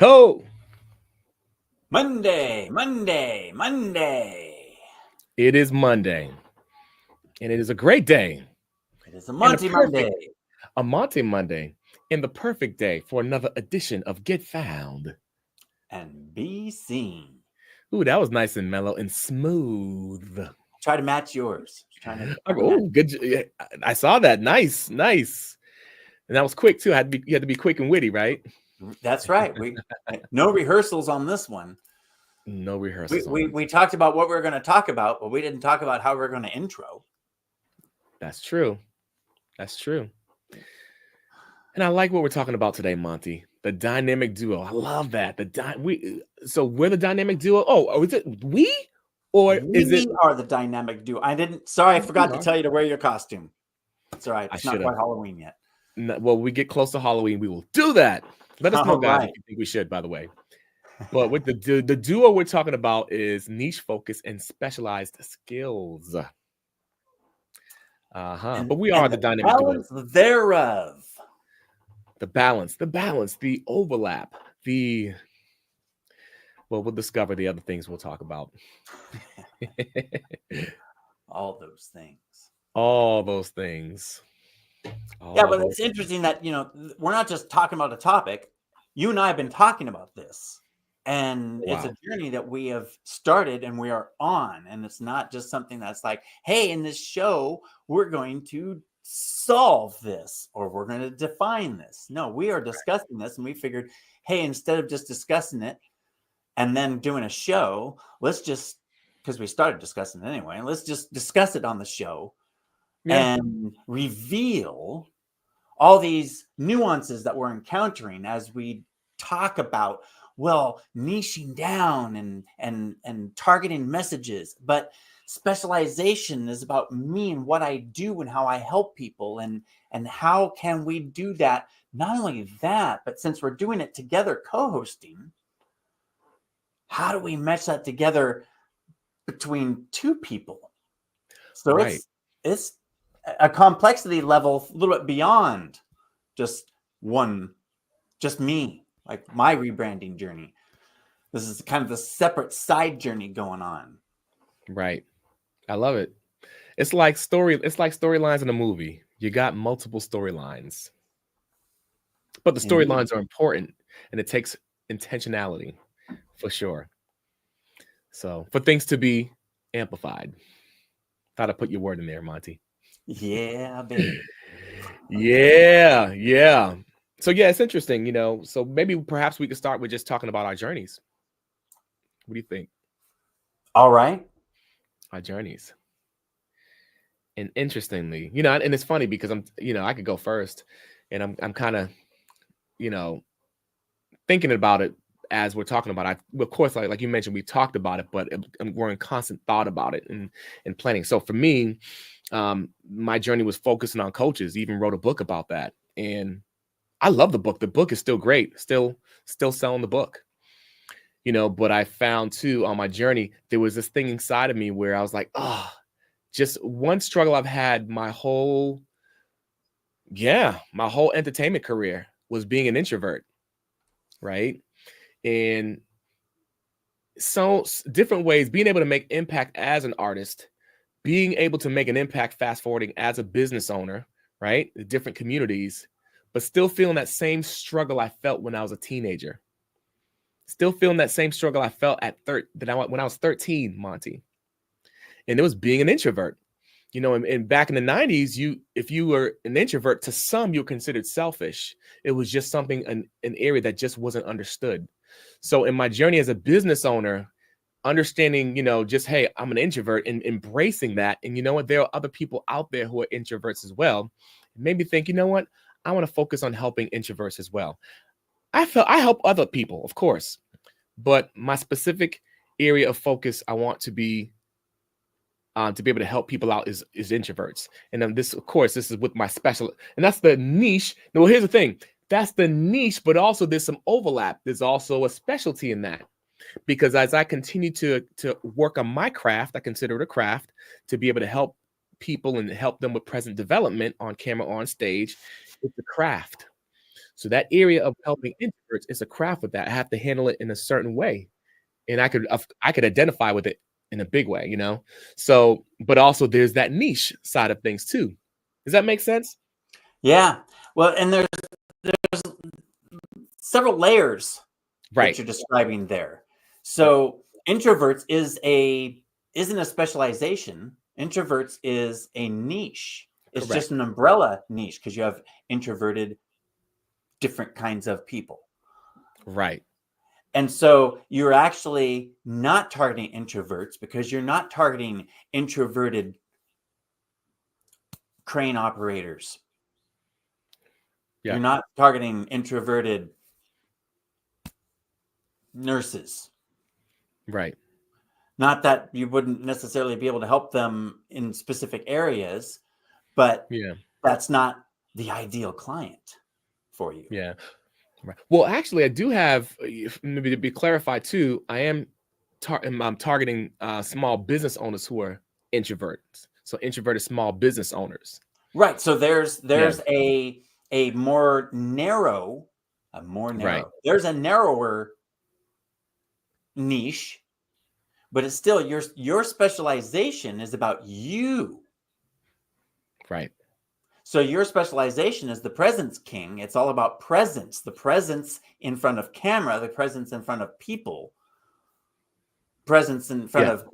Ho! Monday, Monday, Monday. It is Monday, and it is a great day It is a and Monty Monday. a Monty Monday, and the perfect day for another edition of Get Found. And be seen. Ooh, that was nice and mellow and smooth. Try to match yours. Oh, good. I saw that. Nice. And that was quick too. You had to be quick and witty, right? That's right. We no rehearsals on this one. No rehearsals. We talked about what we were going to talk about, but we didn't talk about how we we're going to intro. That's true. And I like what we're talking about today, Monty. The dynamic duo. I love that. So we're the dynamic duo. Oh, is it we? Or is it? We are the dynamic duo. I forgot to tell you to wear your costume. It's all right. It's not quite Halloween yet. Well, we get close to Halloween, we will do that. Let us know, guys, if you think we should, by the way. But with the duo we're talking about is niche focus and specialized skills. But we are the dynamic duo. Thereof. The balance, the overlap, well, we'll discover the other things we'll talk about. All those things. But it's interesting that, we're not just talking about a topic. You and I have been talking about this. And It's a journey that we have started and we are on. And it's not just something that's like, hey, in this show, we're going to solve this or we're going to define this. No, we are discussing this and we figured, hey, instead of just discussing it and then doing a show, because we started discussing it anyway, let's just discuss it on the show and reveal all these nuances that we're encountering as we talk about, niching down and targeting messages. But specialization is about me and what I do and how I help people. And how can we do that? Not only that, but since we're doing it together, co-hosting, how do we mesh that together between two people? So it's a complexity level a little bit beyond just me, like my rebranding journey. This is kind of a separate side journey going on. Right. I love it. It's like storylines in a movie. You got multiple storylines. But the storylines are important and it takes intentionality for sure. So for things to be amplified. Thought I'd put your word in there, Monty. Yeah, baby. Yeah. So it's interesting, so maybe perhaps we could start with just talking about our journeys. What do you think? All right. Our journeys. And interestingly, and it's funny because I could go first and I'm kind of, thinking about it as we're talking about it. Of course, like you mentioned, we talked about it, but we're in constant thought about it and planning. So for me, my journey was focusing on coaches, even wrote a book about that. And I love the book. The book is still great, still selling the book, but I found too on my journey, there was this thing inside of me where I was like, just one struggle I've had my whole entertainment career was being an introvert. Right. And so different ways, being able to make impact as an artist, being able to make an impact fast forwarding as a business owner, right? The different communities, but still feeling that same struggle I felt when I was a teenager. Still feeling that same struggle I felt when I was 13, Monty. And it was being an introvert. And back in the 90s, if you were an introvert, to some, you were considered selfish. It was just something, an area that just wasn't understood. So in my journey as a business owner, understanding, just, hey, I'm an introvert and embracing that. And you know what? There are other people out there who are introverts as well. It made me think, I want to focus on helping introverts as well. I help other people, of course, but my specific area of focus, I want to be able to help people out is introverts. And then this is with my special, and that's the niche. Well, here's the thing. That's the niche, but also there's some overlap. There's also a specialty in that, because as I continue to work on my craft, I consider it a craft, to be able to help people and help them with present development on camera, on stage. It's a craft. So that area of helping introverts is a craft with that. I have to handle it in a certain way, and I could identify with it in a big way, So, but also there's that niche side of things too. Does that make sense? Yeah. Well, and there's several layers Right. that you're describing there. So introverts isn't a specialization. Introverts is a niche. It's Correct. just an umbrella niche because you have introverted different kinds of people. Right. And so you're actually not targeting introverts because you're not targeting introverted crane operators. Yeah. You're not targeting introverted nurses. Right. Not that you wouldn't necessarily be able to help them in specific areas, but that's not the ideal client for you. Yeah. Right. Well, actually, I do have, maybe to be clarified too, I'm targeting small business owners who are introverts. So introverted small business owners. Right. So there's a more narrow, Right. There's a narrower niche, but it's still your specialization is about you. Right. So your specialization is the presence king. It's all about presence, the presence in front of camera, the presence in front of people, presence in front of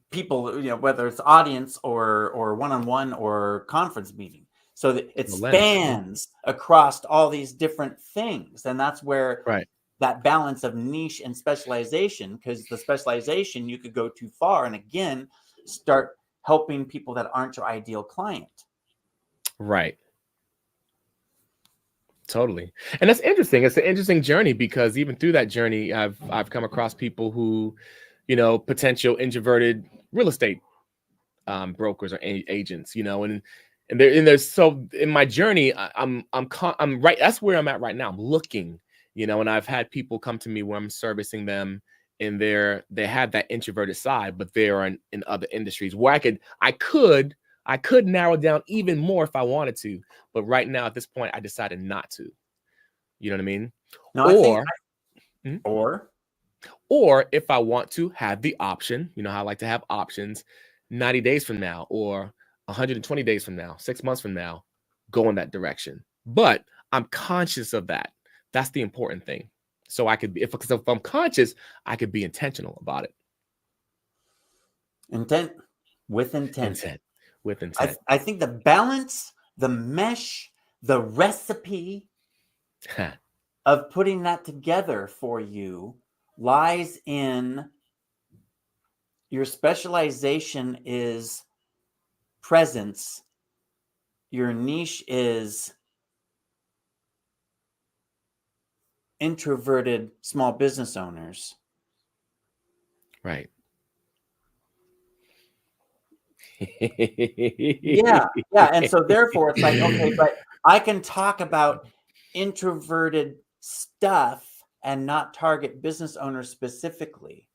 people, whether it's audience or one-on-one or conference meeting. So that it spans across all these different things. And that's where that balance of niche and specialization, because the specialization, you could go too far and again, start helping people that aren't your ideal client. Right. Totally. And that's interesting. It's an interesting journey because even through that journey, I've come across people who, potential introverted real estate brokers or agents, and there's so in my journey, I'm right. That's where I'm at right now. I'm looking, and I've had people come to me where I'm servicing them and they have that introverted side, but they're in other industries where I could narrow down even more if I wanted to, but right now at this point, I decided not to. You know what I mean? No, or if I want to have the option, how I like to have options, 90 days from now, or 120 days from now, 6 months from now, go in that direction. But I'm conscious of that. That's the important thing. So I could be, if I'm conscious, I could be intentional about it. Intent. With intent. I think the balance, the mesh, the recipe of putting that together for you lies in your specialization is presence. Your niche is introverted small business owners. Right. Yeah. And so therefore it's like, okay, but I can talk about introverted stuff and not target business owners specifically.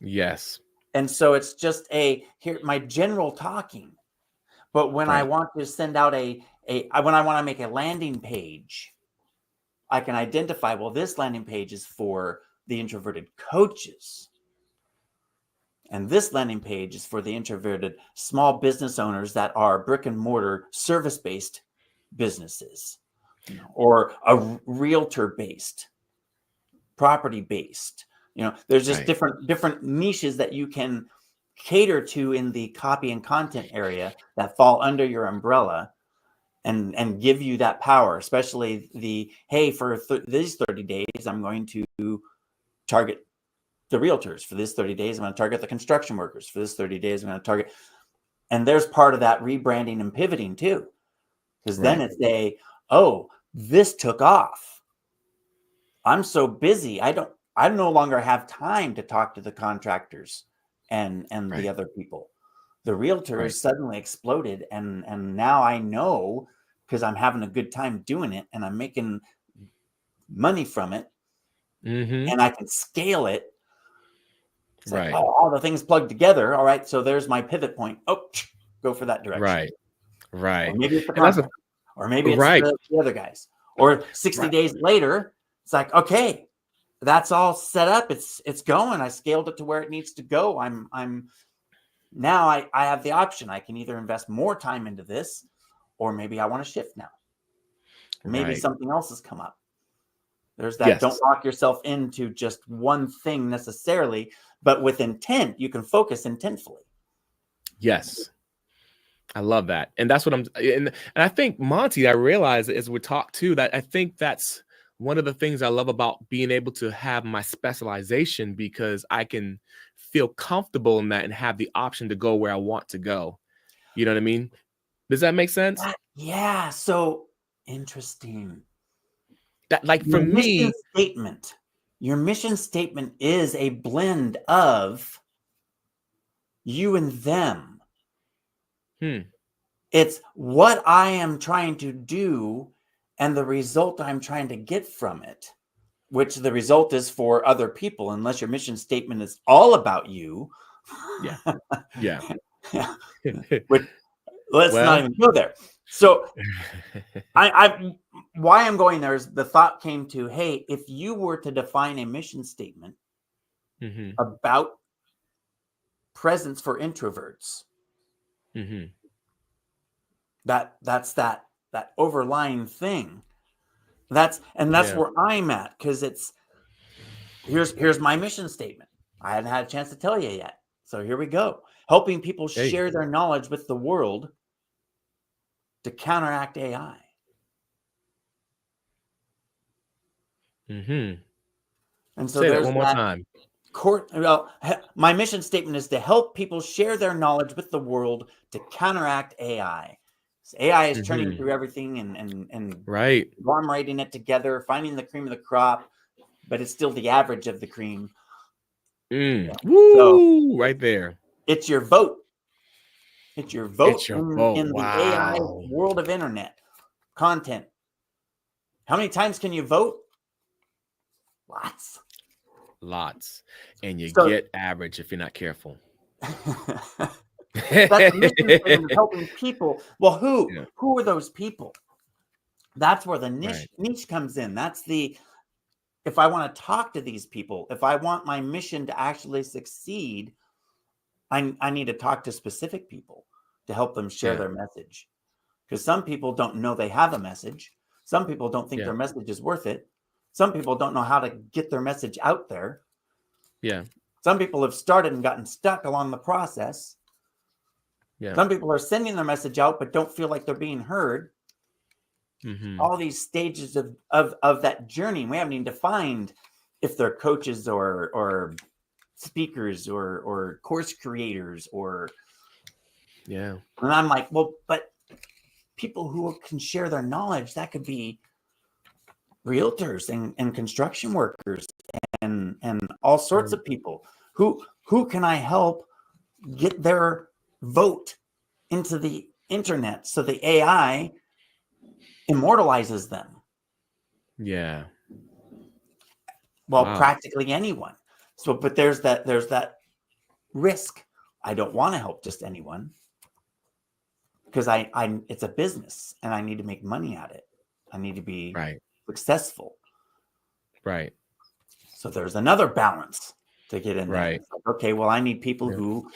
Yes. And so it's just my general talking. But when I want to send out when I want to make a landing page, I can identify, well, this landing page is for the introverted coaches. And this landing page is for the introverted small business owners that are brick and mortar service-based businesses, or a realtor-based, property-based. There's just different niches that you can cater to in the copy and content area that fall under your umbrella and give you that power, especially for these 30 days, I'm going to target the realtors. For this 30 days, I'm going to target the construction workers. For this 30 days, I'm going to target. And there's part of that rebranding and pivoting too. Because then it's this took off. I'm so busy. I no longer have time to talk to the contractors and the other people. The realtors suddenly exploded. And now I know, because I'm having a good time doing it and I'm making money from it, and I can scale it. It's like, all the things plugged together. All right, so there's my pivot point. Oh, go for that direction. Right. Or maybe it's the contract, or maybe it's the other guys, Or 60 days later, it's like, okay, that's all set up. It's going. I scaled it to where it needs to go. I'm now I have the option. I can either invest more time into this, or maybe I want to shift now. Maybe something else has come up. There's that. Don't lock yourself into just one thing necessarily, but with intent, you can focus intentfully. Yes. I love that. And that's what and I think, Monty, I realize as we talk too, that I think that's one of the things I love about being able to have my specialization, because I can feel comfortable in that and have the option to go where I want to go. You know what I mean? Does that make sense? Yeah. So interesting. That, like, for me, your mission statement is a blend of you and them. It's what I am trying to do and the result I'm trying to get from it, which the result is for other people, unless your mission statement is all about you. Yeah. Let's not even go there. So why I'm going there is the thought came to, hey, if you were to define a mission statement about presence for introverts, that's that overlying thing. That's where I'm at, because it's here's my mission statement. I hadn't had a chance to tell you yet. So here we go. Helping people share their knowledge with the world to counteract AI. And so say that one more time. My mission statement is to help people share their knowledge with the world to counteract AI. So AI is turning through everything and conglomerating it together, finding the cream of the crop, but it's still the average of the cream. Woo! So, right there. It's your vote. It's your vote in the AI world of internet content. How many times can you vote? Lots. And you get average if you're not careful. That's the mission statement of helping people. Well, who are those people? That's where the niche comes in. That's if I want to talk to these people, if I want my mission to actually succeed, I need to talk to specific people to help them share their message. Because some people don't know they have a message. Some people don't think their message is worth it. Some people don't know how to get their message out there. Some people have started and gotten stuck along the process. Some people are sending their message out but don't feel like they're being heard. All these stages of that journey. We haven't even defined if they're coaches or speakers or course creators and I'm like, well, but people who can share their knowledge, that could be realtors and construction workers and all sorts of people. Who can I help get their vote into the internet so the AI immortalizes them? Practically anyone. So, but there's that risk. I don't want to help just anyone, because it's a business and I need to make money at it. I need to be successful. So there's another balance to get in there. Like, okay, well, I need people who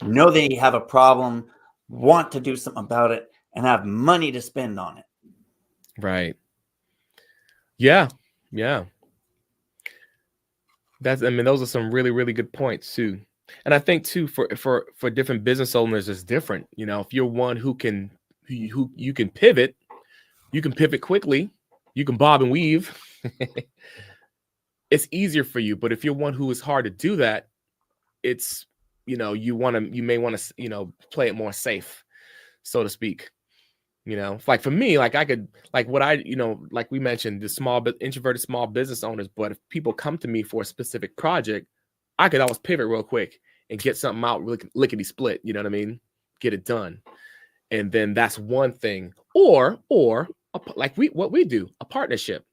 know they have a problem, want to do something about it, and have money to spend on it. Yeah. Those are some really, really good points too. And I think too, for different business owners, it's different. You know, if you're one who you can pivot quickly, you can bob and weave. It's easier for you. But if you're one who is hard to do that, it's, you may want to, play it more safe, so to speak. Like for me, like I could, like what like we mentioned, the introverted small business owners. But if people come to me for a specific project, I could always pivot real quick and get something out really lickety split. You know what I mean? Get it done. And then that's one thing. Or like what we do, a partnership.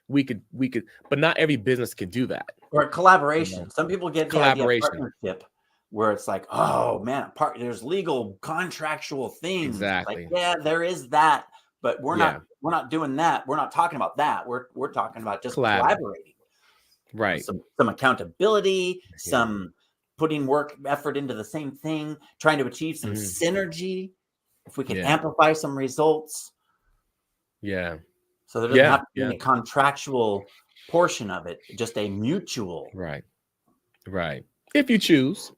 We could, but not every business can do that. Or a collaboration. Some people get the idea of partnership, where it's like, oh man, there's legal contractual things. Exactly. Like, yeah, there is that, but we're not doing that. We're not talking about that. We're talking about just collaborating. Right. Some accountability, some putting effort into the same thing, trying to achieve some synergy. If we can amplify some results. Yeah. So there doesn't have to be any contractual portion of it, just a mutual. Right. If you choose.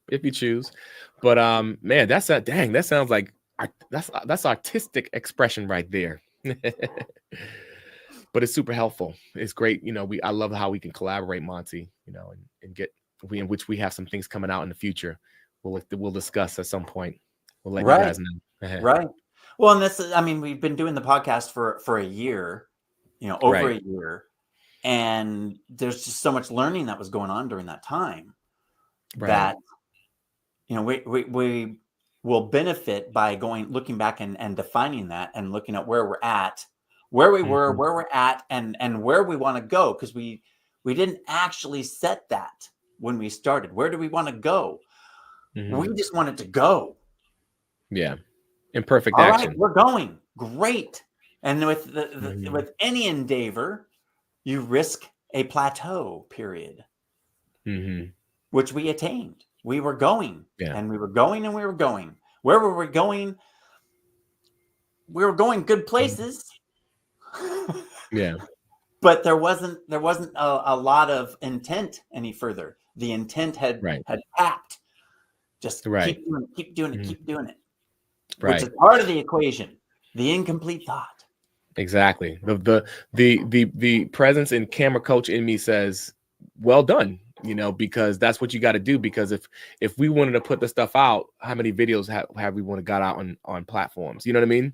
But man, that sounds like that's artistic expression right there. But it's super helpful. It's great. I love how we can collaborate, Monty, and get in which we have some things coming out in the future. We'll discuss at some point. We'll let you guys know. Right. Well, and we've been doing the podcast for a year, over a year, and there's just so much learning that was going on during that time that, we will benefit by looking back and defining that and looking at where we're at, where we were, where we're at, and where we want to go. Because we didn't actually set that when we started. Where do we want to go? We just wanted to go. Yeah. Imperfect action. All right, we're going. Great. And with with any endeavor, you risk a plateau period, which we attained. We were going, and we were going, and we were going. Where were we going? We were going good places. Yeah. But there wasn't a lot of intent any further. The intent had tapped. Just keep doing it. Right. Which is part of the equation. The incomplete thought. Exactly. The presence and camera coach in me says, well done, because that's what you got to do. Because if we wanted to put the stuff out, how many videos have we want to got out on platforms? You know what I mean?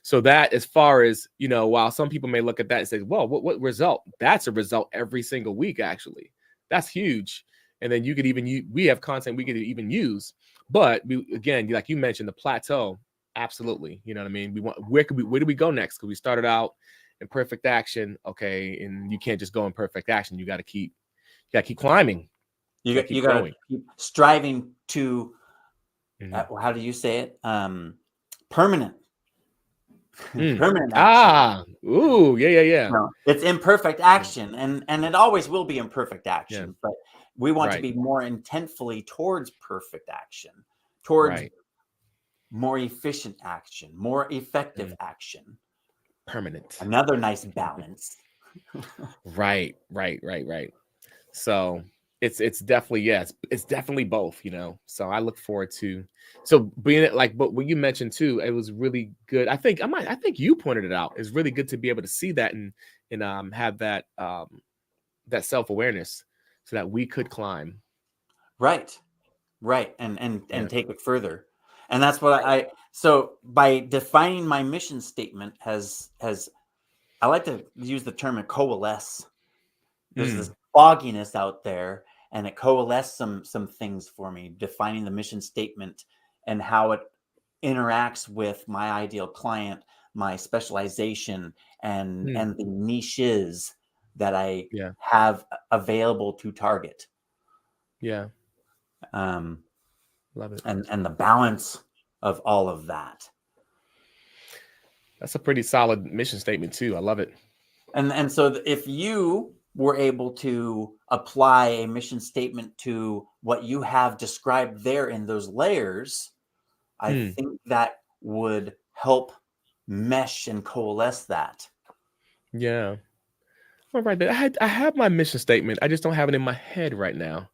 So that, as far as, while some people may look at that and say, well, what result? That's a result every single week, actually. That's huge. And then you could we have content we could even use. But again, like you mentioned, the plateau, absolutely. You know what I mean? Where do we go next? Because we started out in perfect action, okay, and you can't just go in perfect action. You got to keep climbing. You got to keep striving to. How do you say it? Permanent. Permanent action. Yeah. No, it's imperfect action, and it always will be imperfect action. But we want to be more intentfully towards perfect action, towards more efficient action, more effective action. Permanent. Another nice balance. Right. So it's definitely, it's definitely both, So I look forward to being it but what you mentioned too, it was really good. I think you pointed it out. It's really good to be able to see that and have that that self-awareness so that we could climb. Right. And take it further. And that's what so by defining my mission statement has I like to use the term coalesce. There's this fogginess out there, and it coalesced some things for me, defining the mission statement and how it interacts with my ideal client, my specialization, and the niches that I have available to target. Yeah. Love it. And the balance of all of that. That's a pretty solid mission statement too. I love it. And so if you were able to apply a mission statement to what you have described there in those layers, I think that would help mesh and coalesce that. Yeah. All right. I have my mission statement. I just don't have it in my head right now.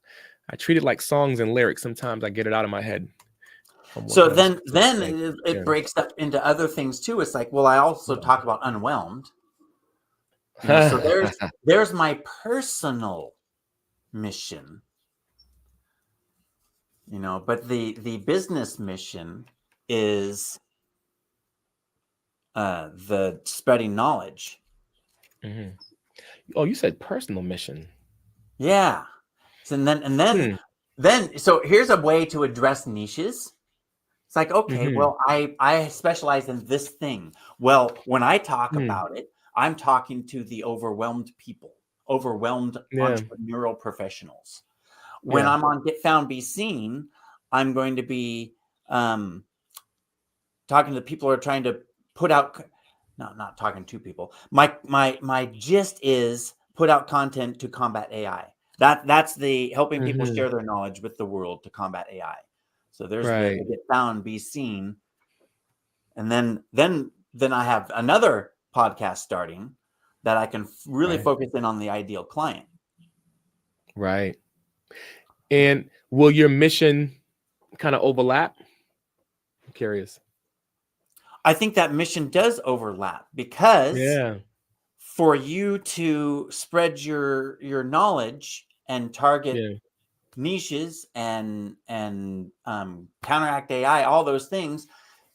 I treat it like songs and lyrics. Sometimes I get it out of my head. So then it breaks up into other things too. It's like, well, I also talk about unwhelmed. So there's my personal mission, but the business mission is the spreading knowledge. Oh, you said personal mission. Yeah. So then so here's a way to address niches. It's like, okay, well, I specialize in this thing. Well, when I talk about it, I'm talking to the overwhelmed people, overwhelmed entrepreneurial professionals. When I'm on Get Found, Be Seen, I'm going to be talking to people who are trying to put out not talking to people. My gist is put out content to combat AI. That's the helping people share their knowledge with the world to combat AI. So there's the get found, be seen, and then I have another podcast starting that I can really focus in on the ideal client. Right. And will your mission kind of overlap? I'm curious. I think that mission does overlap because for you to spread your counteract and target niches and counteract AI, all those things,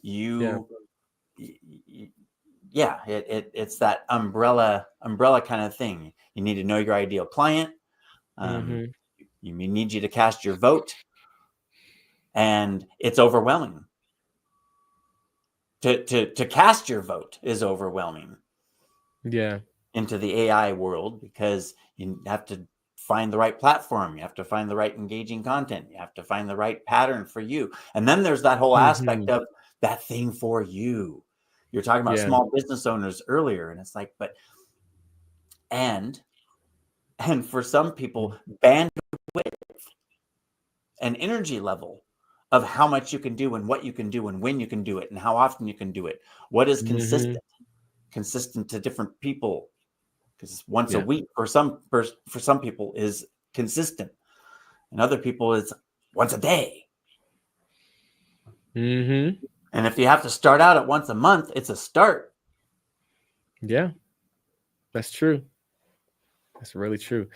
it's that umbrella kind of thing. You need to know your ideal client. You need you to cast your vote, and it's overwhelming. To cast your vote is overwhelming. Into the AI world, because you have to find the right platform, you have to find the right engaging content, you have to find the right pattern for you, and then there's that whole aspect of that thing for you. You're talking about small business owners earlier, and it's like, but and for some people, bandwidth and energy level of how much you can do and what you can do and when you can do it and how often you can do it. What is consistent to different people? Because once a week for some people is consistent, and other people is once a day. And if you have to start out at once a month, it's a start. Yeah, that's true. That's really true.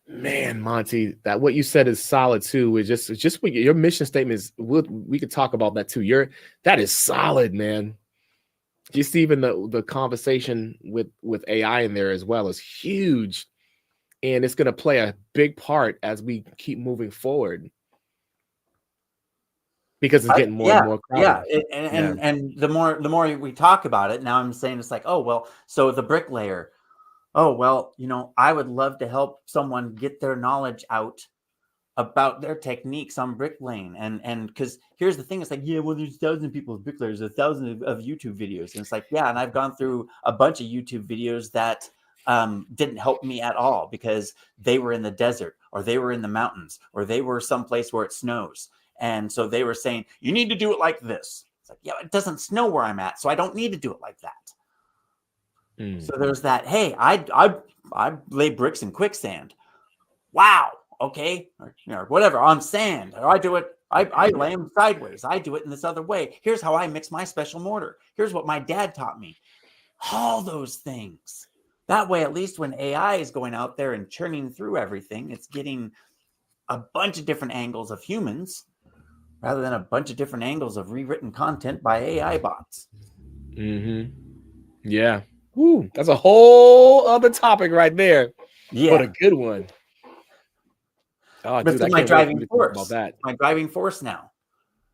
Man, Monty, that what you said is solid too. It's just what your mission statement is. We could talk about that too. That is solid, man. Just even the conversation with AI in there as well is huge, and it's going to play a big part as we keep moving forward, because it's getting more and more crowded. And the more we talk about it, now I'm saying it's like, oh well, so the bricklayer. Oh well, I would love to help someone get their knowledge out about their techniques on bricklaying, and because here's the thing, it's like, yeah, well, there's thousands of people with bricklayers, there's thousands of YouTube videos, and it's like, yeah, and I've gone through a bunch of YouTube videos that didn't help me at all, because they were in the desert, or they were in the mountains, or they were someplace where it snows, and so they were saying, you need to do it like this. It's like, yeah, it doesn't snow where I'm at, so I don't need to do it like that. So there's that, hey, I lay bricks in quicksand. Wow. Okay. Or whatever, on sand. Or I do it, I lay them sideways. I do it in this other way. Here's how I mix my special mortar. Here's what my dad taught me. All those things. That way, at least when AI is going out there and churning through everything, it's getting a bunch of different angles of humans rather than a bunch of different angles of rewritten content by AI bots. Yeah. Woo, that's a whole other topic right there. Yeah. But a good one. Oh, but dude, I my can't driving wait to force. talk about that. My driving force now.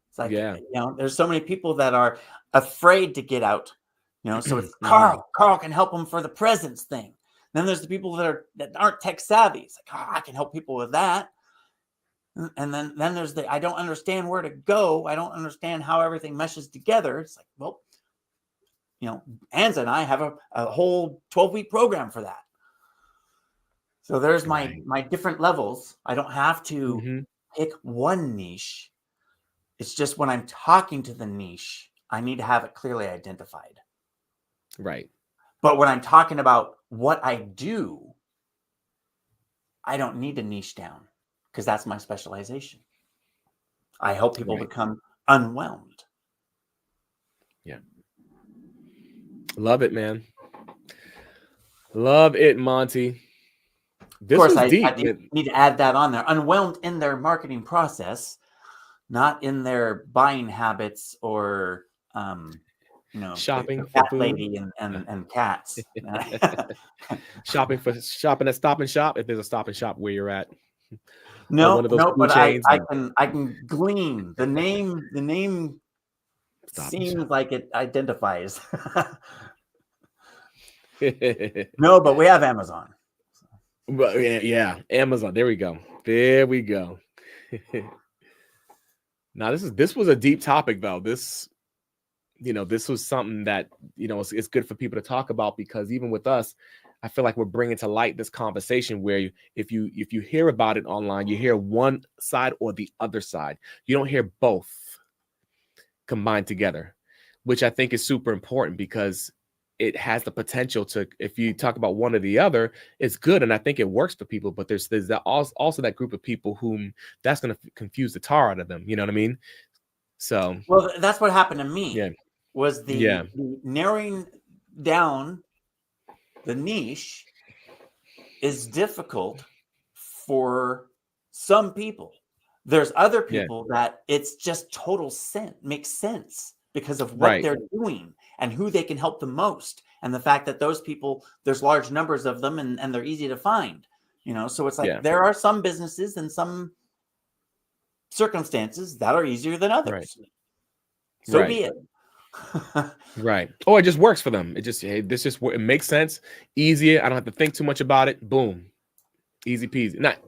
It's like, there's so many people that are afraid to get out. So it's Carl can help them for the presence thing. Then there's the people that aren't tech savvy. It's like, I can help people with that. And then there's I don't understand where to go. I don't understand how everything meshes together. It's like, well, Anza and I have a whole 12-week program for that. So there's my different levels. I don't have to pick one niche. It's just when I'm talking to the niche, I need to have it clearly identified. Right. But when I'm talking about what I do, I don't need to niche down, because that's my specialization. I help people become unwhelmed. Yeah. Love it, man. Love it, Monty. Of course, I need to add that on there. Unwhelmed in their marketing process, not in their buying habits or shopping cat for lady and cats. shopping at Stop and Shop, if there's a Stop and Shop where you're at. No, but I can glean the name. The name seems like it identifies. No, but we have Amazon. But yeah, Amazon. There we go. Now this was a deep topic though. This this was something that, it's good for people to talk about, because even with us, I feel like we're bringing to light this conversation where if you hear about it online, you hear one side or the other side. You don't hear both combined together, which I think is super important, because it has the potential to, if you talk about one or the other, it's good. And I think it works for people, but there's also that group of people whom that's going to confuse the tar out of them. You know what I mean? So, well, that's what happened to me. yeah. Was the narrowing down the niche is difficult for some people. There's other people that it's just total makes sense because of what they're doing and who they can help the most. And the fact that those people, there's large numbers of them, and they're easy to find, so it's like there are some businesses and some circumstances that are easier than others. So be it. Right. Oh, it just works for them. It makes sense. Easier. I don't have to think too much about it. Boom. Easy peasy. Not,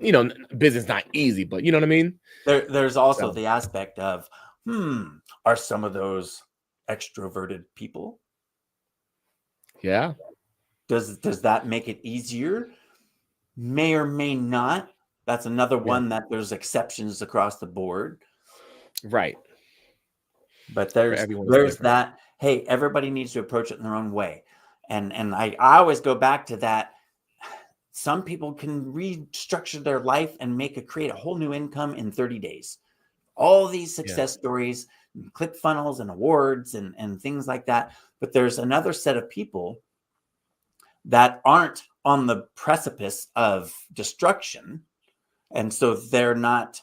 business not easy, but you know what I mean? There's also the aspect of, are some of those extroverted people? Yeah. Does that make it easier? May or may not. That's another one that there's exceptions across the board. Right. But there's that, hey, everybody needs to approach it in their own way. And I always go back to that. Some people can restructure their life and create a whole new income in 30 days. All these success stories, ClickFunnels and awards and things like that. But there's another set of people that aren't on the precipice of destruction. And so they're not,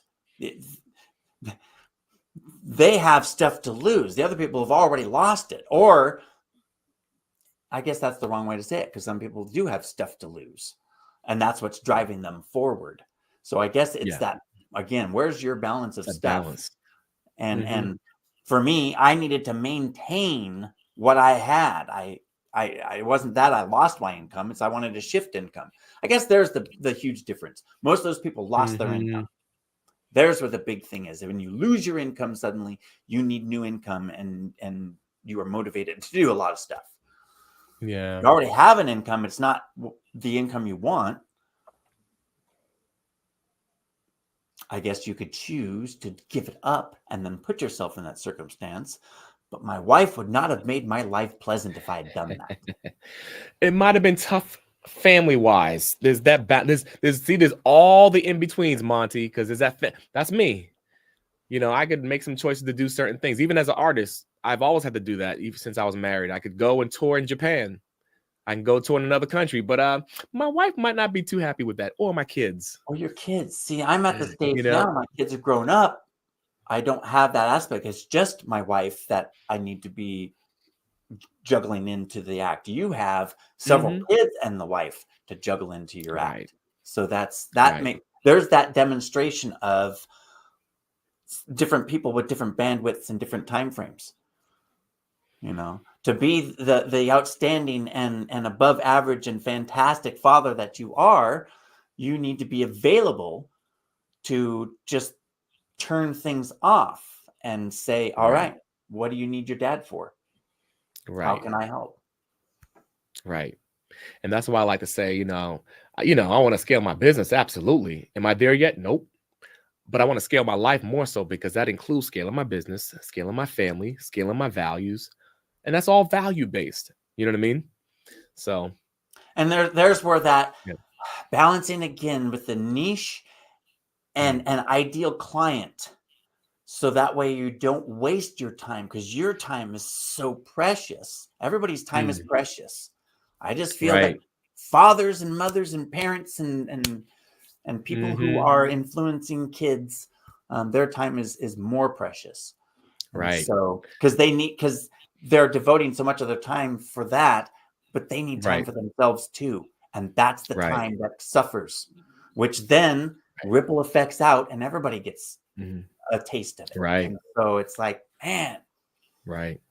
they have stuff to lose. The other people have already lost it. Or I guess that's the wrong way to say it, because some people do have stuff to lose. And that's what's driving them forward. So I guess it's that, again, where's your balance of stuff? Balance. And for me, I needed to maintain what I had. I wasn't that I lost my income. It's I wanted to shift income. I guess there's the huge difference. Most of those people lost their income. There's where the big thing is. When you lose your income suddenly, you need new income, and you are motivated to do a lot of stuff. Yeah. You already have an income. It's not the income you want. I guess you could choose to give it up and then put yourself in that circumstance. But my wife would not have made my life pleasant if I had done that. It might have been tough family-wise. There's that there's all the in-betweens, Monty, because that's me. I could make some choices to do certain things. Even as an artist, I've always had to do that. Even since I was married, I could go and tour in Japan. I can go tour in another country, but my wife might not be too happy with that, or my kids. Or your kids. See, I'm at the stage now. My kids have grown up. I don't have that aspect. It's just my wife that I need to be juggling into the act. You have several kids and the wife to juggle into your act. So there's that demonstration of different people with different bandwidths and different time frames. To be the outstanding and above average and fantastic father that you are, you need to be available to just turn things off and say, all right, what do you need your dad for? Right. How can I help? Right. And that's why I like to say, I want to scale my business. Absolutely. Am I there yet? Nope. But I want to scale my life more so, because that includes scaling my business, scaling my family, scaling my values. And that's all value based. You know what I mean? So. And there's where that balancing again with the niche and an ideal client. So that way you don't waste your time, because your time is so precious. Everybody's time is precious. I just feel that fathers and mothers and parents and people who are influencing kids, their time is more precious. Right. So because they're devoting so much of their time for that, but they need time for themselves too. And that's the time that suffers, which then ripple effects out and everybody gets a taste of it. Right. And so it's like, man. Right.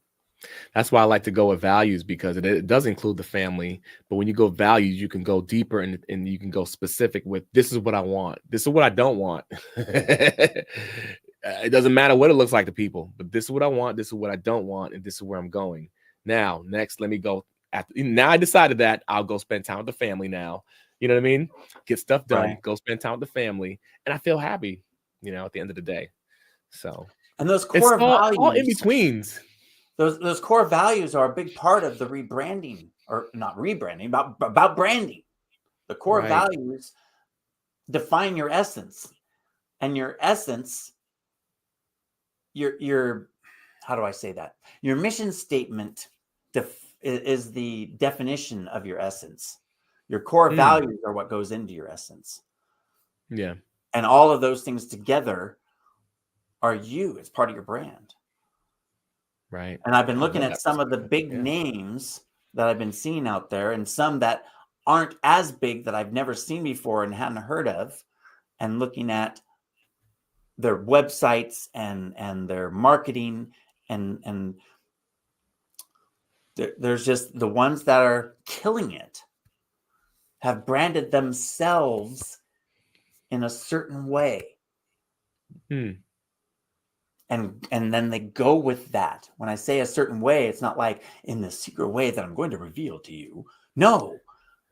That's why I like to go with values, because it does include the family. But when you go values, you can go deeper and you can go specific with, this is what I want. This is what I don't want. It doesn't matter what it looks like to people, but this is what I want, this is what I don't want, and this is where I'm going. Now, next, let me go. Now I decided that I'll go spend time with the family now. You know what I mean? Get stuff done, Right. go spend time with the family, and I feel happy, at the end of the day. So, and those core values, all in betweens. Those core values are a big part of the rebranding, or not rebranding, about branding. The core values define your essence, and your essence, your how do I say that? Your mission statement is the definition of your essence. Your core values are what goes into your essence. Yeah. And all of those things together are you. It's part of your brand. Right. And I've been looking at some of the big names that I've been seeing out there, and some that aren't as big that I've never seen before and hadn't heard of, and looking at their websites and their marketing, and there's just the ones that are killing it have branded themselves in a certain way. And then they go with that. When I say a certain way, it's not like in the secret way that I'm going to reveal to you. No,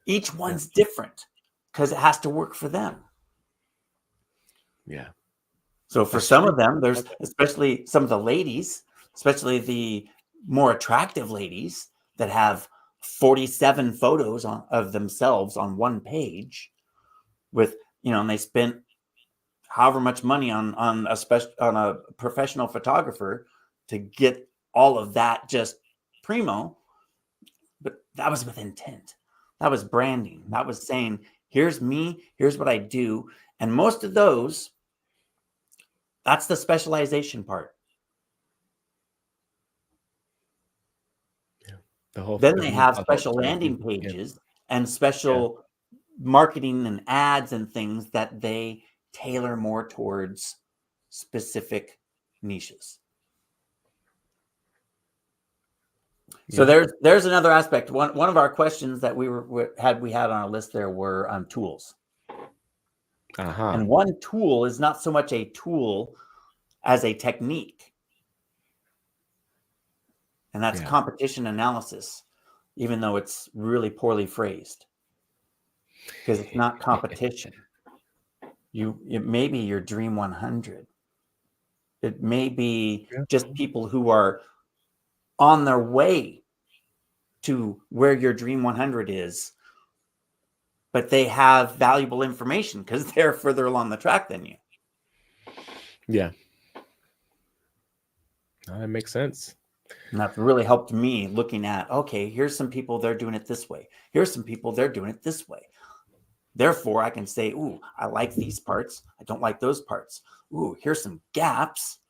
each one's different because it has to work for them. Yeah. So for some of them, there's especially some of the ladies, especially the more attractive ladies that have 47 photos of themselves on one page with, and they spent however much money on a professional photographer to get all of that just primo. But that was with intent. That was branding. That was saying, here's me, here's what I do. And most of those, that's the specialization part. Yeah. Then they have special landing pages and special marketing and ads and things that they tailor more towards specific niches. So there's another aspect. One of our questions that we had on our list there were tools. And one tool is not so much a tool as a technique. And that's competition analysis, even though it's really poorly phrased. Because it's not competition. It may be your Dream 100. It may be just people who are on their way to where your Dream 100 is, but they have valuable information because they're further along the track than you. Yeah. That makes sense. And that's really helped me looking at, okay, here's some people, they're doing it this way. Here's some people, they're doing it this way. Therefore, I can say, ooh, I like these parts. I don't like those parts. Ooh, here's some gaps.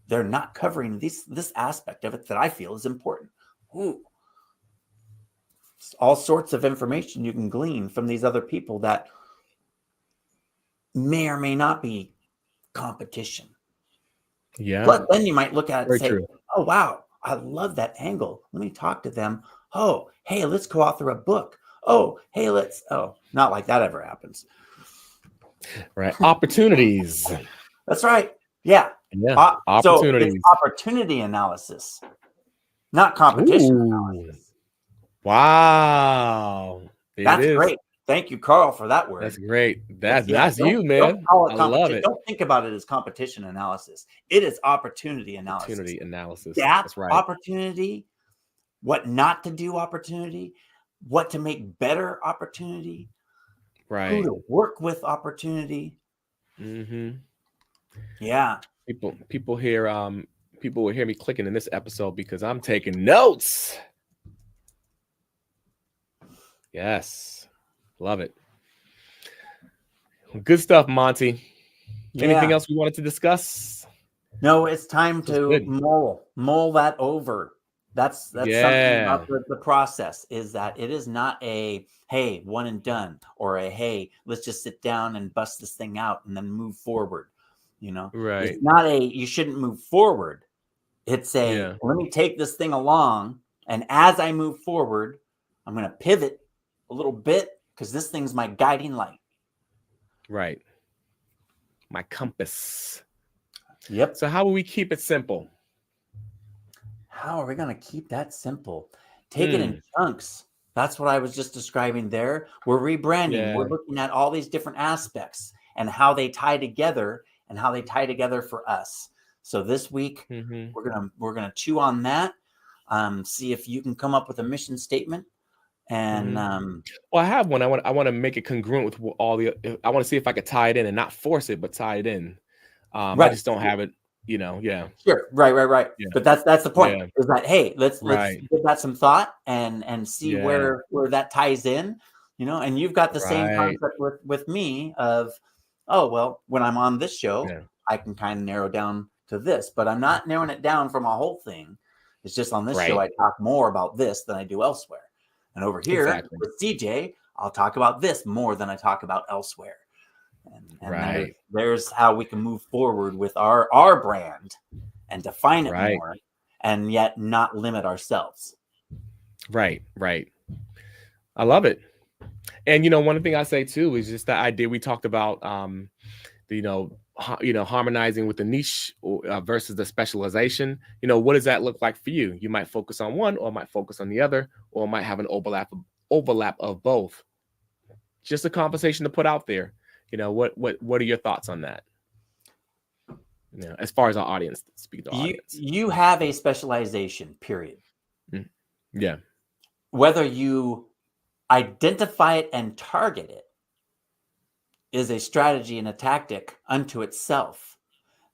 They're not covering this aspect of it that I feel is important. Ooh. All sorts of information you can glean from these other people that may or may not be competition. Yeah. But then you might look at it and say, true. oh, wow, I love that angle. Let me talk to them. Oh, hey, let's co-author a book. Oh, hey, not like that ever happens. Right. Opportunities. That's right. Yeah. Opportunities. So it's opportunity analysis, not competition analysis. Wow. That's great. Thank you, Carl, for that word. That's great. That's you, man. I love it. Don't think about it as competition analysis. It is opportunity analysis. Opportunity analysis. That's right. Opportunity, what not to do opportunity, what to make better opportunity, right? Who to work with opportunity. Yeah. People will hear me clicking in this episode because I'm taking notes. Yes. Love it. Good stuff, Monty. Anything else we wanted to discuss? No, it's time to mull that over. That's something about the process, is that it is not a, hey, one and done, or a, hey, let's just sit down and bust this thing out and then move forward. Right. It's not a, you shouldn't move forward. It's a, let me take this thing along. And as I move forward, I'm going to pivot a little bit because this thing's my guiding light. Right. My compass. Yep. So how will we keep it simple? How are we going to keep that simple? Take it in chunks. That's what I was just describing there. We're rebranding. Yeah. We're looking at all these different aspects and how they tie together and how they tie together for us. So this week we're gonna chew on that. See if you can come up with a mission statement. And well, I have one. I want to make it congruent with all the. I want to see if I could tie it in and not force it, but tie it in. right. I just don't have it. Yeah. Sure. Right. Yeah. But that's the point. Yeah. Is that, hey, let's give that some thought and see where that ties in. And you've got the same concept with me of, oh, well, when I'm on this show, I can kind of narrow down to this, but I'm not narrowing it down from a whole thing. It's just on this show, I talk more about this than I do elsewhere. And over here with CJ, I'll talk about this more than I talk about elsewhere. And there's how we can move forward with our brand and define it more and yet not limit ourselves. Right. I love it. And, one thing I say too, is just that idea we talked about, harmonizing with the niche versus the specialization. What does that look like for you? You might focus on one or might focus on the other, or might have an overlap of both. Just a conversation to put out there. What are your thoughts on that? As far as our audience, speaking to audience. You have a specialization, period. Yeah. Whether you identify it and target it is a strategy and a tactic unto itself.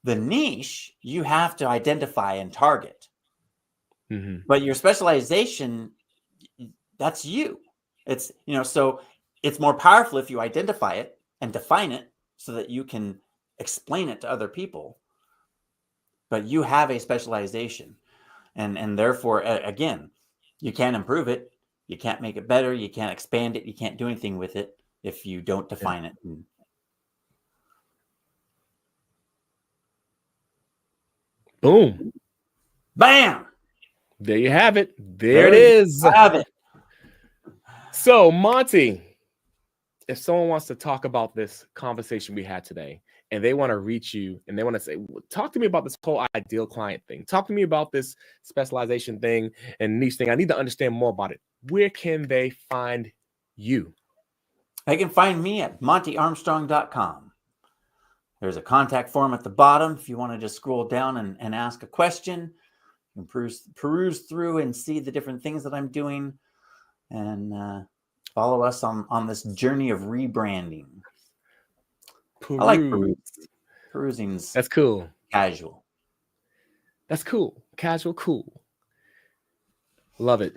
The niche, you have to identify and target. But your specialization, that's you. It's, so it's more powerful if you identify it and define it so that you can explain it to other people. But you have a specialization. And therefore, again, you can't improve it. You can't make it better. You can't expand it. You can't do anything with it if you don't define it. Boom. Bam. There you have it. There it is. Have it. So, Monty, if someone wants to talk about this conversation we had today and they want to reach you and they want to say, talk to me about this whole ideal client thing. Talk to me about this specialization thing and niche thing. I need to understand more about it. Where can they find you? They can find me at montyarmstrong.com. There's a contact form at the bottom. If you want to just scroll down and ask a question, you can peruse through and see the different things that I'm doing and follow us on this journey of rebranding. I like perusing's. That's cool. Casual. That's cool. Casual, cool. Love it.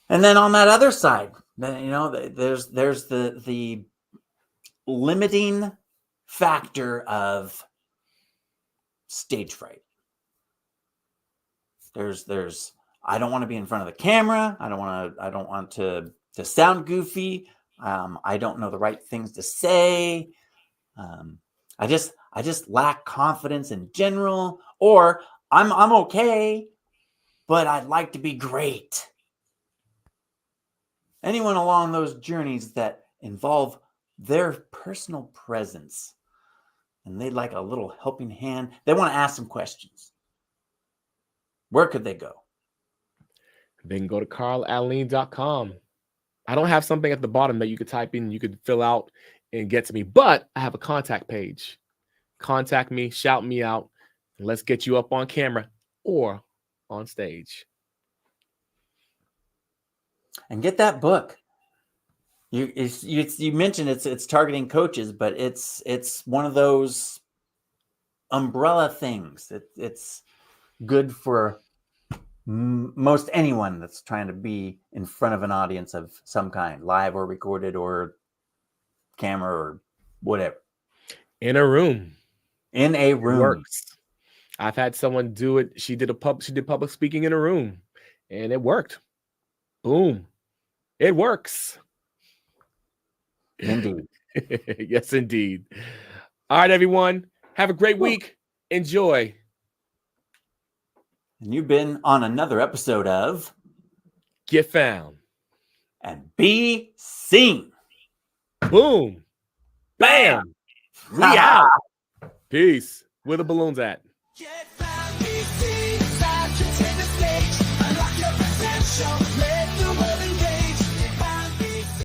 And then on that other side, there's the limiting factor of stage fright. There's I don't want to be in front of the camera. I don't want to sound goofy. I don't know the right things to say. I just lack confidence in general, or I'm okay, but I'd like to be great. Anyone along those journeys that involve their personal presence and they'd like a little helping hand, they want to ask some questions. Where could they go? They can go to carlaleen.com. I don't have something at the bottom that you could type in, you could fill out and get to me, but I have a contact page. Contact me, shout me out, and let's get you up on camera or on stage. And get that book. You mentioned it's targeting coaches, but it's one of those umbrella things. It's good for most anyone that's trying to be in front of an audience of some kind, live or recorded or camera or whatever. In a room. It works. I've had someone do it. She did public speaking in a room, and it worked. Boom. It works. Indeed. Yes, indeed. All right, everyone. Have a great week. Enjoy. And you've been on another episode of Get Found and Be Seen. Boom. Bam. We out. Peace. Where the balloons at? Get